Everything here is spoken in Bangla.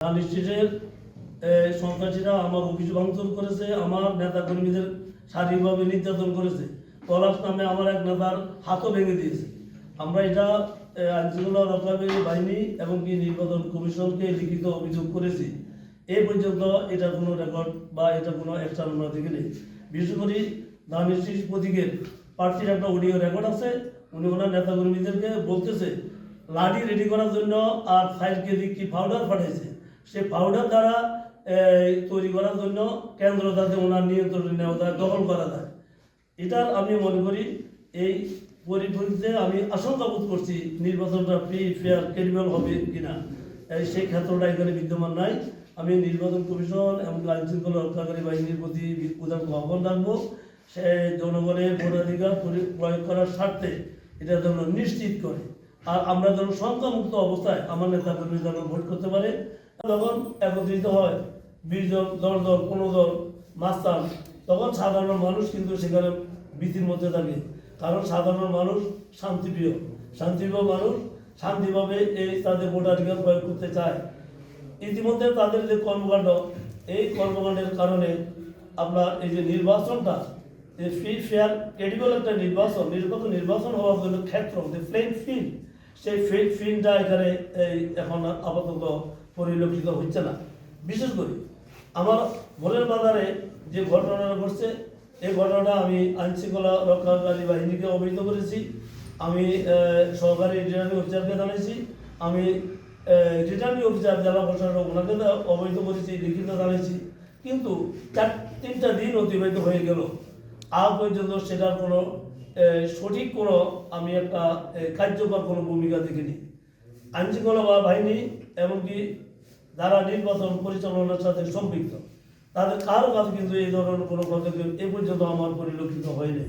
নিশ্চিতের সন্ত্রাসীরা আমার অফিস ভাঙচুর করেছে, আমার নেতা কর্মীদের শারীরিকভাবে নির্যাতন করেছে। পলাশ নামে আমার এক নেতার হাতও ভেঙে দিয়েছে। আমরা এটা আইনশৃঙ্খলা রক্ষাকারী বাহিনী এবং কি নির্বাচন কমিশনকে লিখিত অভিযোগ করেছি। এই পর্যন্ত এটা কোনো রেকর্ড বা এটা কোনো অ্যাকশন আমরা দেখিনি। বিশেষ করে ধানের প্রতীকের প্রার্থীর একটা অডিও রেকর্ড আছে। উনি ওনার নেতা কর্মীদেরকে বলতেছে লাঠি রেডি করার জন্য আর 5 কেজি কি পাউডার পাঠাইছে, সেই পাউডার দ্বারা তৈরি করার জন্য কেন্দ্র যাতে ওনার নিয়ন্ত্রণে নেওয়া যায়, দখল করা যায়। এটার আমি মনে করি এই পরিপ্রেক্ষিতে আমি আশঙ্কা বোধ করছি নির্বাচনটা ফ্রি ফেয়ার ক্রেডিবল হবে কিনা, সেই ক্ষেত্রটা এখানে বিদ্যমান নাই। আমি নির্বাচন কমিশন এবং আইনশৃঙ্খলা রক্ষাকারী বাহিনীর প্রতি উদার আহ্বান রাখবো, সে জনগণের ভোটাধিকার প্রয়োগ করার স্বার্থে এটা যেন নিশ্চিত করে। আর আমরা যেন সংখ্যামুক্ত অবস্থায় আমার নেতা কর্মী যেন ভোট করতে পারে। যখন একত্রিত হয় 20 জন 10 দল 15 দল মাস্তান, তখন সাধারণ মানুষ কিন্তু সেখানে ভীতির মধ্যে থাকে। কারণ সাধারণ মানুষ শান্তিপ্রিয় মানুষ শান্তিভাবে এই তাদের ভোটাধিকার প্রয়োগ করতে চায়। ইতিমধ্যে তাদের যে কর্মকাণ্ড, এই কর্মকাণ্ডের কারণে আমরা এই যে নির্বাচনটা ফ্রি ফেয়ার ক্রেডিবল একটা নিরপেক্ষ নির্বাচন হওয়ার জন্য ক্ষেত্র যে প্লেইং ফিল্ড, সেই ফিল্ডটা এখানে এখন আপাতত পরিলক্ষিত হচ্ছে না। বিশেষ করে আমার ভোরের বাজারে যে ঘটনাটা ঘটছে, এই ঘটনাটা আমি আইনশৃঙ্খলা রক্ষাকারী বাহিনীকে অবহিত করেছি, আমি সহকারী রিটার্নিং অফিসারকে জানিয়েছি, আমি রিটার্নিং অফিসার জেলা প্রশাসক ওনাকে অবহিত করেছি, লিখিত জানিয়েছি। কিন্তু 3টা দিন অতিবাহিত হয়ে গেল, আজ পর্যন্ত সেটার কোনো সঠিক কোনো আমি একটা কার্যকর কোনো ভূমিকা দেখিনি। আইনশৃঙ্খলা বাহিনী এমনকি যারা নির্বাচন পরিচালনার সাথে সম্পৃক্ত, তাদের কারো কাছে কিন্তু এই ধরনের কোনো পদক্ষেপ এ পর্যন্ত আমার পরিলক্ষিত হয়নি।